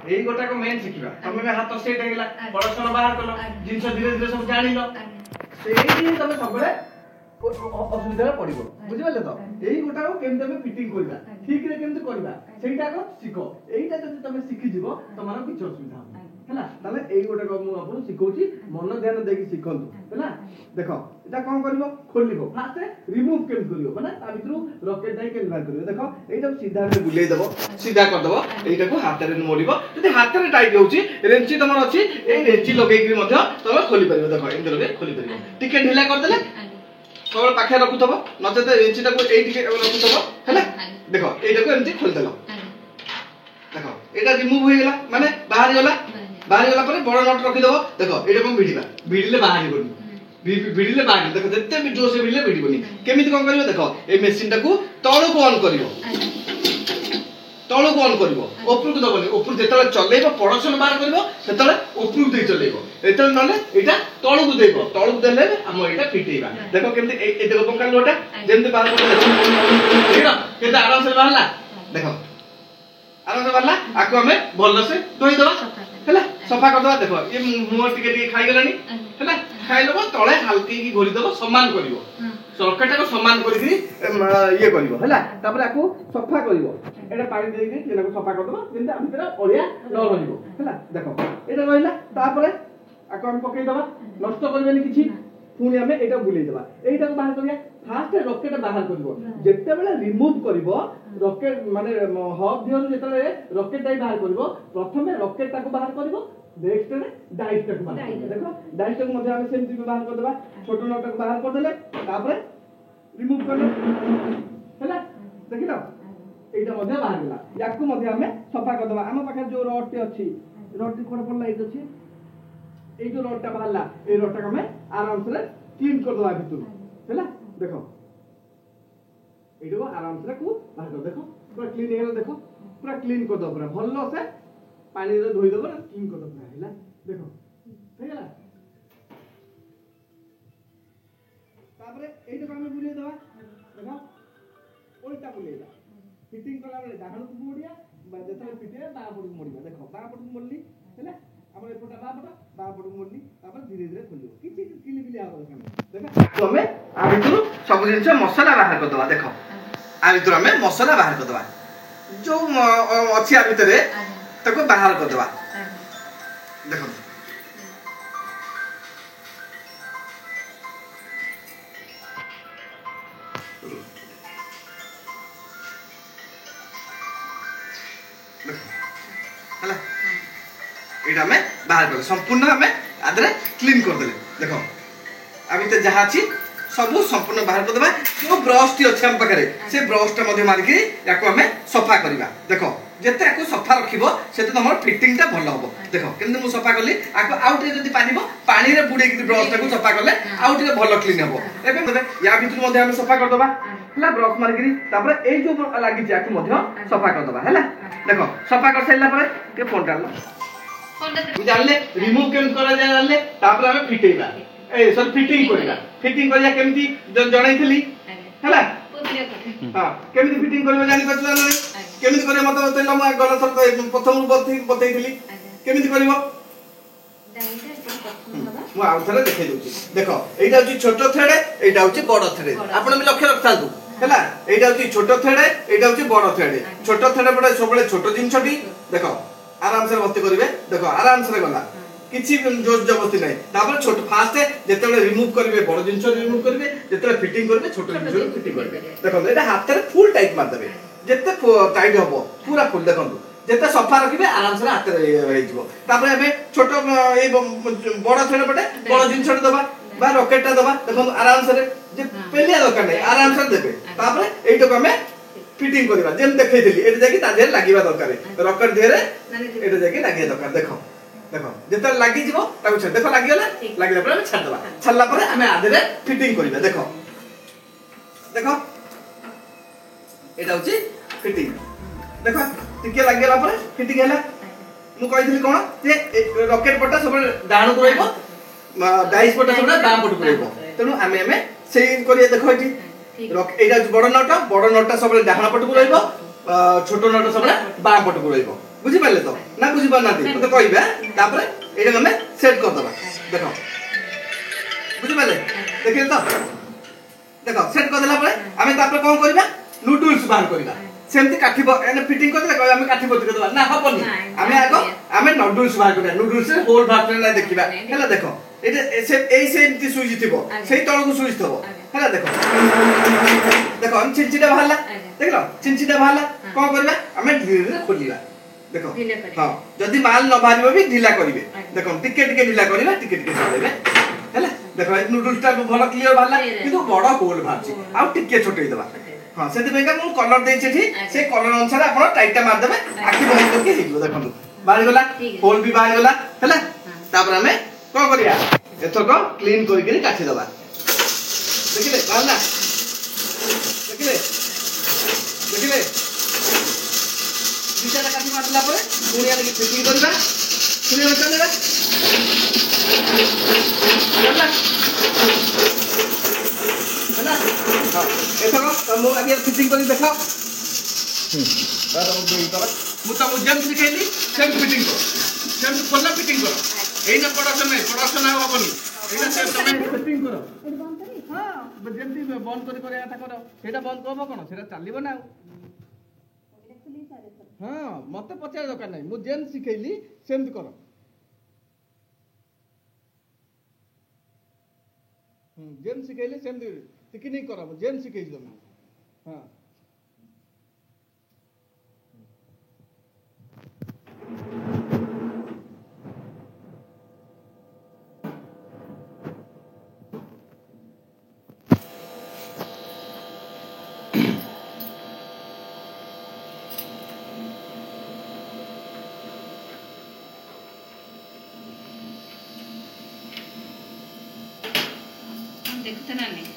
एई गोटा को मेन शिखिबा तमे हाथ सेट हेला पड़ोसन बाहर कलो जिंस धीरे धीरे सब जानिलो सेई तमे सबले असुविधा पड़िबो बुझिबले तो एई गोटा को केम तमे फिटिंग करबा ठीक रे केम करबा सेटा को सिखो एईटा जदि तमे सिखि जिवो तमार किछ असुविधा हैला ताले एई गोटा को मु आपन सिखौची मन ध्यान देकी सिखंतु हैला देखो एटा कोन करबो खोलिबो फास्ट रिमूव केम करियो माने ता भितरु रॉकेट दाई केम बाहर करियो देखो एटा सीधा रे बुलेई देबो सीधा कर देबो एटा को हाथ रे मोड़िबो जदि हाथ रे टाइट होउची रेंची तमर अछि ए रेंची लगेई कि मध्य तमे खोली परिबो देखो एंदर लगे खोली परिबो टिके ढिला कर देले तोर पाखे रखुथबो नचते रेंचीटा को एई टिके रखुथबो हैला देखो एटा को एमती खोल देलो देखो एटा रिमूव हो गेला माने बाहर गला पर बड़ नट रखि देबो देखो एटा को भिडिबा भिडिले बाहर गनी भिडिले बाहर देखो जत्ते भी जोर से भिडिले भिडिबोनी केमिति कोन करियो देखो ए मशीन टा को तळो को ऑन करियो तळो को ऑन करियो ऊपर को दबनी ऊपर जेतले चलेबो प्रोडक्शन बाहर करियो सेतले ऊपर को दे चलेबो एतले नले एटा तळो को देबो तळो को देले हम एटा फिटेबा देखो केमिति ए देखो पंका लोटा जेमति बाहर कर देखो केते आराम से बाहरला देखो आराम से बाहरला आको हमें भलो से धोई दबा हैला सफा कर दबा देखो ये मुंह टिके खाइ गलानी हैला खाइ लेबो तळे हल्की की घोरी दबो समान करिवो सरकटा को समान करी ये करिवो हैला तापर आको सफा करिवो एटा पानी देई के एना को सफा कर दबो जेंता भितर ओलिया न रहिवो हैला देखो एटा रहिला तापर आको हम पकई दबा नष्ट करबेनी किछि पुनी हमें एटा बुलेई दबा एटा को बाहर करिया फास्ट रॉकेट बाहर करबो जेते बेले रिमूव करबो रॉकेट माने हब दियो जेते रॉकेट डाई बाहर करबो प्रथमे रॉकेट ताको बाहर करबो नेक्स्ट रे डाइस ताको बाहर देखो डाइस ताको मध्ये हम सेमति बाहर कर देबा छोटो नट को बाहर कर देले तापर रिमूव कर हैला देखिलो एटा मध्ये बाहर गेला याकू मध्ये हमें सफा कर देबा हम पाखे जो रॉड टे अछि रॉड टे कोन पड़ला एत अछि ए जो रॉड टा बाहरला ए रॉड टा हमें आराम से क्लीन कर देबा भितर हैला देखो एडो आराम से को बाहर कर देखो पूरा क्लीन हेला देखो पूरा क्लीन कर दो पूरा भलो से पानी रे धोई दबो क्लीन कर दो पूरा हैला देखो सही हैला तापरे एडो हम बुले दबा देखो उल्टा बुलेला फिटिंग कला बेले डाहण को मोड़िया जेतले फिटे बा पड़ मोड़िया देखो बा पड़ मोड़ली हैला हमर एपटा बा पड़ मोड़ली तापर धीरे धीरे खोलियो किछि किली बिली आबो देखो तो हमें आ भितरु सब जिंस मसाला बाहर कर दबा देखो आ भितरु हमें मसाला बाहर कर दबा जो अछि आ भितरे तको बाहर कर दबा देखो हला एटा हमें बाहर कर संपूर्ण हमें आदरे क्लीन कर देले देखो अभी तो जहाँ अच्छी सब संपूर्ण बाहर कर देबा जो ब्रश टी अछि हम पाखरे से ब्रश टा मध्ये मार के याको हमें सफा करबा देखो जेते याको सफा रखिबो सेते तमर फिटिंग टा भलो होबो देखो केमते मु सफा करली आको आउट रे जदी पानीबो पानी रे बुडे के ब्रश टा को सफा करले आउट रे भलो क्लीन होबो एबे तबे या भितर मध्ये हम सफा कर देबा हला ब्रश मार के तापर ए जो लागि जे याको मध्ये सफा कर देबा हला देखो सफा कर सैला पर के फोन डाललो जानले रिमूव केम करा जानले तापर हमें फिटेबा ए सर फिटिंग करिया केमती जणाइथिली हैला हां केमती फिटिंग करबा जानि पछला नै केमती करे मत बतैलो म गला सर प्रथम बतैथिली केमती करबो मु आउ थरे देखै दोछि देखो एटा होछि छोटो थ्रेड एटा होछि बड़ थ्रेड आपण भी लक्ष्य रखतालु हैला एटा होछि छोटो थ्रेड एटा होछि बड़ थ्रेड छोटो थ्रेड पड़े सबले छोटो जिंसटी देखो आराम से बत्ती करिवे देखो आराम से गला किछि जोश जबरदस्ती नै तापर छोट फास्ट जेतेले रिमूव करिवे बड़ जिंस रिमूव करिवे जेतेले फिटिंग करिवे छोट जिंस फिटिंग करिवे देखो एटा हाथ रे फुल टाइट मार देबे जेते टाइट होबो पूरा फुल देखो जेते सफा रखिबे आराम से हाथ रे होई जिवो तापर एबे छोट ए बड़ थेड़ पटे बड़ जिंस दबा बा रॉकेट टा दबा देखो आराम से जे पेलिया दरकार नै आराम से देबे तापर एटो हमें फिटिंग करबा जेम देखैथिली एटा जाकी ता देर लागिबा दरकार रॉकेट देरे एटा जाकी लागिया दरकार देखो देखो जेते लागि जिवो ताको छ देखो लागि गेला लागिला पर छाड़ दबा छल्ला पर हमें आधे फिटिंग करबा देखो देखो एटा होची फिटिंग देखो टिके लागि गेला पर फिटिंग हैला मु कहिथिली कोन जे रॉकेट पटा सब डाण को रहइबो डाइस पटा सब डाण पट को रहइबो तनु हमें सेम करिया देखो एटी एटा बड़ नट सब डाण पट को रहइबो छोटो नट सब बाम पट को रहइबो बुझी पाले तो ना बुझी पाना थी तो कहबे तापर एटा हमें सेट कर दबा देखो बुझी पाले देखिए तो देखो सेट कर देला परे हमें तापर कोन करबा नूडल्स बाहर करबा सेमती काठी एने फिटिंग कर देला कहबा हमें काठी बदल कर दबा ना हबनी हमें आगो हमें नूडल्स बाहर करबा नूडल्स से होल भाग ना देखिबा हैला देखो एटा सेमती सुइज थिबो सेही तळको सुइज थबो हैला देखो देखो हम चिंचिटा बाहरला देखलो चिंचिटा बाहरला कोन करबा हमें धीरे धीरे खोलिबा देखो हां जदी माल न बाहरिबो भी ढिला करिवे देखो टिके टिके ढिला करिबा टिके टिके चलेबे हैला देखो ए नूडल्स टा भलो क्लियर बाहरला किंतु बडा होल बाहरची आ टिके छोटई दबा हां सेति बेका मु कलर देछि ठी से कलर अनुसार आपण टाइटटा मार देबे आखि बंद करके हिजो देखो बाहर गला होल भी बाहर गला हैला तापर हमें को करिया एथको क्लीन करि के काठी दबा देखिले बाहरला देखिले देखिले दुटा काठी मारला परे पुनिया लगी फिटिंग करबा पुनिया चलेबा चलला हैला हां एथको हम आगे फिटिंग करि देखा तार हम कर मुता मुजम सिखेली सेम फिटिंग करो सेम कोना फिटिंग करो एना प्रोडक्शन है अपनी एना सेम तमे फिटिंग करो हां जेंती बंद करि करे आता करो सेटा बंद करबो कोन सेटा चलिबो ना हाँ मत पचार दरकार नहीं मुझे जेन शिखेली सेमती कर जेन शिखेली सेमती टिकनिक कर जेन शिखे हाँ देखते ना नहीं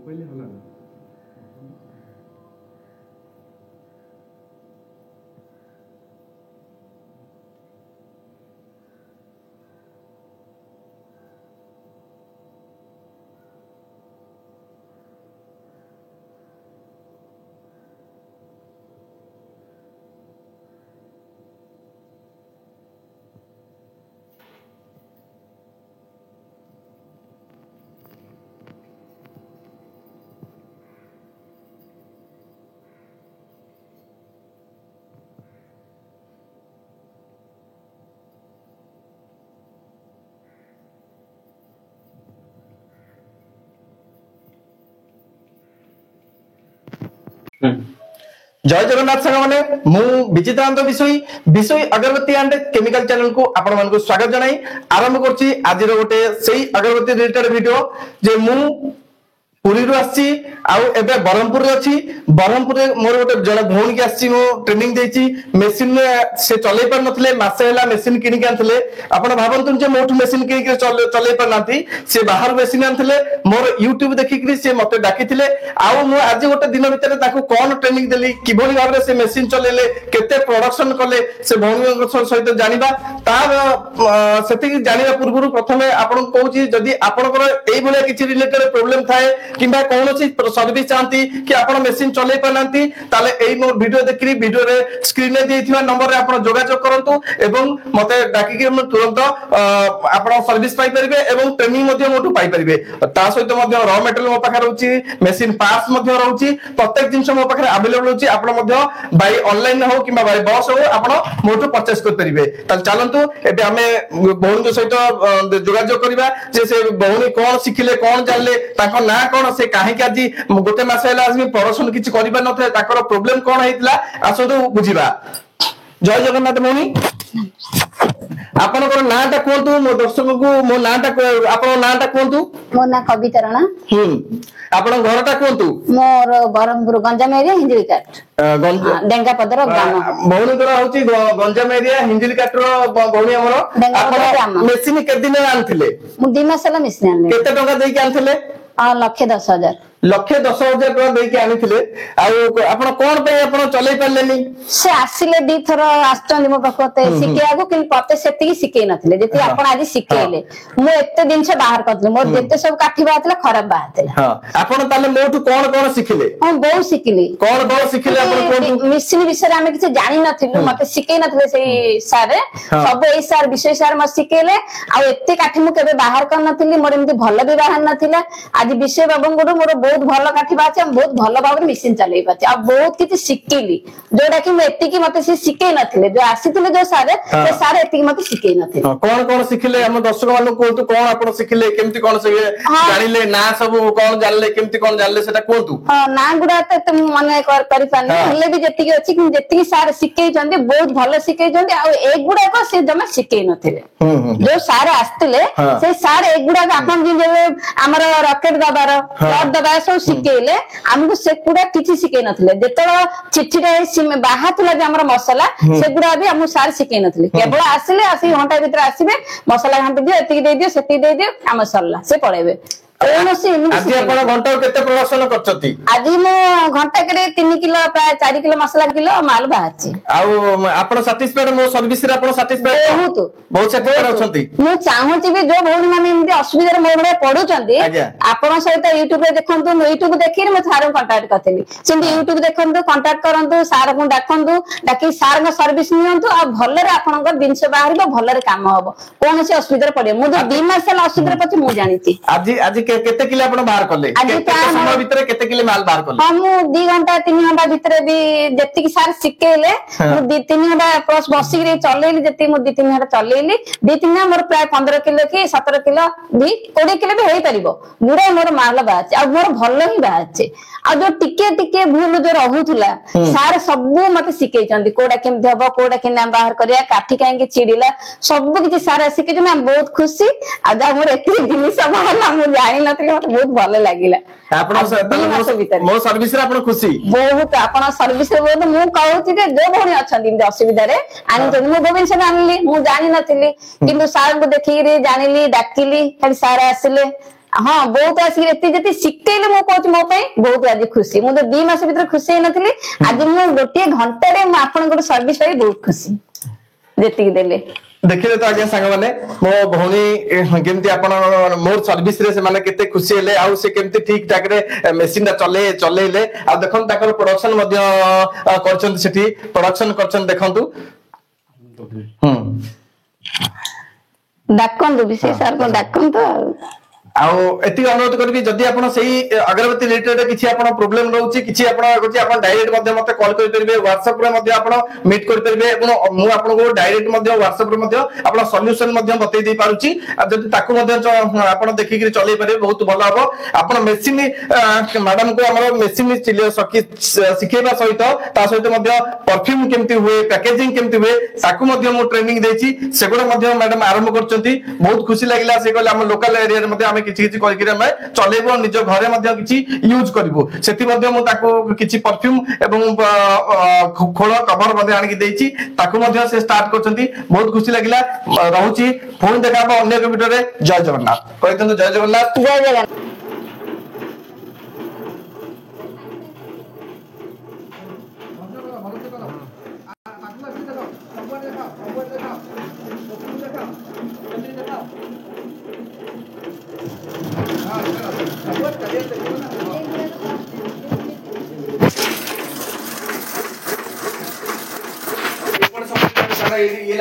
पहले होला ना जय जगन्नाथ सांग माने मु विचित्रानंद विषय अगरबत्ती एंड केमिकल चैनल को आपण मानको स्वागत जणाई आरंभ करछि आज रो गोटे सेही अगरबत्ती रिलेटेड वीडियो जे मु पुरी रु आछि आउ एबे बरहमपुर रे अछि बरहमपुर रे मोर गोटे जण भौणी के आछि मो ट्रेनिंग देछि मशीन से चलै पर नथले मासे हैला मशीन किनि के आनथले आपण भाबंतु जे मोठ मशीन किनि के चलै पर नाथि से बाहर मशीन आनथले मोर YouTube देखि कि से मते डाकिथिले आउ मु आज गोटे दिन भीतर ताको कोन ट्रेनिंग देली किभली भाबरे से मशीन चलेले केते प्रोडक्शन कले से भौणी सहित जानिबा ता सेति जानिबा पूर्वरु प्रथमे आपण कहूची जदी आपनकर एई भले किछि रिलेटेड प्रॉब्लम थाए किंबा कोनोसी सर्विस चाहती कि आपण मशीन चलै पानांती ताले एई मोर वीडियो देखि वीडियो रे स्क्रीन रे देथिवा नंबर रे आपण जोगाजोग करंतु एवं मते डाकी कि तुरंत आपण सर्विस पाई परिबे एवं ट्रेनिंग मध्ये मोटू पाई परिबे ता सहित मध्ये रॉ मटेरियल मो पाखा रहउची मशीन पार्ट्स मध्ये रहउची प्रत्येक जिंस मो पाखा अवेलेबल होची आपण मध्ये बाय ऑनलाइन हो किंबा बाय बस हो आपण मोटू परचेस कर परिबे ताल चलंतु एबे हमें बहुन सहित जोगाजोग करबा जे से बहुनी कोन सिखिले कोन जानले ताको ना कोन से काहे कि आज गोटे मास हैला आदमी परसन किछ करिबा नथे ताकर प्रॉब्लम कोन हेतला आसो बुझिबा जय जगन्नाथ मौनी आपनकर नाटा कोंतु मो दर्शक को मो नाटा आपन नाटा कोंतु मो ना कविता राणा आपन घरटा कोंतु मोर बरमपुर गंजाम एरिया हिंजली काट डेंगा पदर ग्राम मौनीकर होची गंजाम एरिया हिंजली काट रो बौणी हमर आपन मेसिन के दिन आनथिले मु 2 मास ला मेसिन आनले केते टका देई के आनथिले 1,10,000 1,10,000 टका देई के आनिथिले आ आपण कोन पे आपण चलै परलेनी से आसिले दी थर आस्तंदी मो पकते सिकेयागो कि पते सेति सिकेई नथिले जेति आपण आज सिकेइले मो एते दिन से बाहर करथले मोर जेते सब काठी बातले खराब बातले हां आपण ताले मोटू कोन सिखिले हां बहु सिखिले कोन सिखिले आपण कोन मिसिन विषय रे हम किछ जानि नथिलु मते सिकेई नथिले सेई सारे सब एई सार विषय सार म सिकेले आ एते काठी मु केबे बाहर कर नथिली मोर एमति भलो भी बाहर नथिला आज विषय बाबंगडो मोर बहुत भलो काठी बाचे हम बहुत भलो भाबरे मिसिन चलै पाचे आ बहुत किछ सिकेली जोडा कि मैं एति की मते से सिकेई नथिले जो आसीथिले जो सारे से सारे एति की मते सिकेई नथिले कोन सिखिले हम दर्शक मानु कोंतु कोन आपण सिखिले केमति कोन से जानिले ना सब कोन जानले केमति कोन जानले सेटा कोंतु हां ना गुडा त माने करि पानी हले भी जेति की अछि कि जेति की सारे सिकेई जंदे बहुत भलो सिकेई जंदे आ एक गुडा को से जमा सिकेई नथिले जो सारे आस्तिले से सारे एक गुडा आपन जे हमर रॉकेट दबार प्लॉट दबार सब सिकेइले हमको से गुडा किछि सिकेई नथिले जेतरा चिठी रे बाहा थला जे हमर मसला से गुडा भी हम सारे सिकेई नथिले केवल आसिले आसी घंटा भीतर आसीबे मसला घंटा दियो एति दे दियो सेति दे दियो हम सरला से पळेबे आज आपण घंटा केते प्रोडक्शन करछती आज मो घंटा करे 3 किलो प्राय 4 किलो मसला किलो माल बाहाची आ आपण सैटिस्फाइड मो सर्विस रे आपण सैटिस्फाइड बहुत सैटिस्फाइड अछंती मु चाहूची भी जो भौणी माने एमती असुविधा मो भले पडुचंती आपण सहित YouTube रे देखंतु YouTube देखिर म सार कांटेक्ट करथली सेंती YouTube देखंतु कांटेक्ट करंतु सार को डाकंतु डाकी सार को सर्विस नियंतु आ भले रे आपनकर दिनस बाहरिबो भले रे काम हबो कोनसी असुविधा पडे मु 2 मास ला असुविधा पछ मु जानिती आज केते किलो आपण बाहर करले केते समय भीतर केते किलो माल बाहर करले हम 2 घंटा 3 घंटा भीतर भी जेति की सार सिकेले मु 2-3 घंटा प्लस बसी रे चलेली जेति मु 2-3 घंटा चलेली 2-3 मोर प्राय 15 किलो की 17 किलो भी 20 किलो भी हेई परिबो गुडे मोर माल बाचे आ मोर भलो ही बाचे आ जो टिके भूल जो रहुथुला सार सब मते सिकेई चंदी कोडा केमते हबो कोडा केना बाहर करिया काठी काहे के चिड़िला सब किछि सार सिके जे हम बहुत खुशी आ जा मोर एति दिन सब हला मु जानि नथि मते बहुत भलो लागिला आपण मो सर्विस रे आपण खुशी बहुत आपण सर्विस रे बहुत मु कहउछि जे जो भणी अछंदी असुविधा रे आनि तो मु गोविंद से आनली मु जानि नथिली किंतु सार को देखि रे जानिली डाकिली खाली सार आसिले हाँ बहुत आसिक एति जति सिकेले मो कहउछि मो पे बहुत आज खुशी मु तो 2 मास भीतर खुशी नथिली आज मु गोटे घंटा रे मु आपण को सर्विस पाई बहुत खुशी जेति देले देखिले तो आज्ञा सांग माने मो भौणी केमती आपण मोर सर्विस रे से माने केते खुशी हेले आ से केमती ठीक ठाक रे मशीन चलेले आ देखन ताकर प्रोडक्शन मध्ये करछन सेठी प्रोडक्शन करछन देखंतु डाकंतु विशेष सार को डाकंतु आउ एति अनुरोध करबी जदी आपण सही अगरबत्ती रिलेटेड किछि आपण प्रॉब्लम रहउछि किछि आपण अछि आपण डायरेक्ट मध्ये मते कॉल करि परिबे WhatsApp रे मध्ये आपण मीट करि परिबे ଏବଂ मु आपण को डायरेक्ट मध्ये WhatsApp रे मध्ये आपण सॉल्यूशन मध्ये बतै दै पारुछि आ जदी ताकू मध्ये आपण देखि कि चलै परिबे बहुत भलो हबो आपण मेसिन मैडम को हमर मेसिन चिले सिखेबा सहित ता सहित मध्ये परफ्यूम केमति हुए पैकेजिंग केमति हुए ताकू मध्ये मु ट्रेनिंग देछि सेगुडा मध्ये मैडम आरंभ करचंती बहुत खुशी लागिला से कहले हम लोकल एरिया रे मध्ये किछि कहि कि हम चलेबो निज घरे मध्ये किछि यूज करबो सेति मध्ये मु ताको किछि परफ्यूम एवं खोल कवर मध्ये आनि देछि ताको मध्ये से स्टार्ट करचंती बहुत खुशी लागिला रहउछि फोन देखाबो अन्य वीडियो रे जय जगन्नाथ कहतन जय जगन्नाथ जय जगन्नाथ हाँ,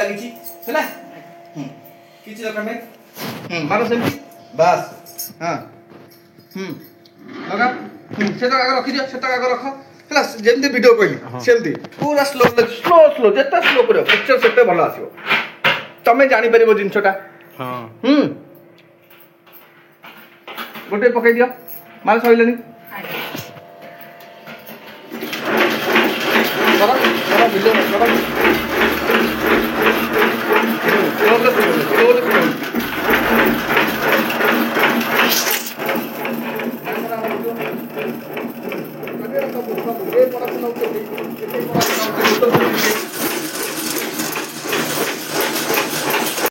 ଲାଗିଛି ହେଲା କିଛି ଦରକାର ନାହିଁ ମାର ସେମିତି ବାସ୍ ହଁ ଲଗା ସେ ତ ଆଗ ରଖିଦିଅ ସେ ତ ଆଗ ରଖ ହେଲା ଯେମିତି ଭିଡ଼ିଓ କହିଲି ସେମିତି ପୁରା ସ୍ଲୋ ସ୍ଲୋ ସ୍ଲୋ ଯେତେ ସ୍ଲୋ କରିବ ପିକ୍ଚର ସେତେ ଭଲ ଆସିବ ତମେ ଜାଣିପାରିବ ଜିନିଷଟା ଗୋଟେ ପକେଇ ଦିଅ ମାଲ ସରିଲାନି କର ଭିଡ଼ିଓ କର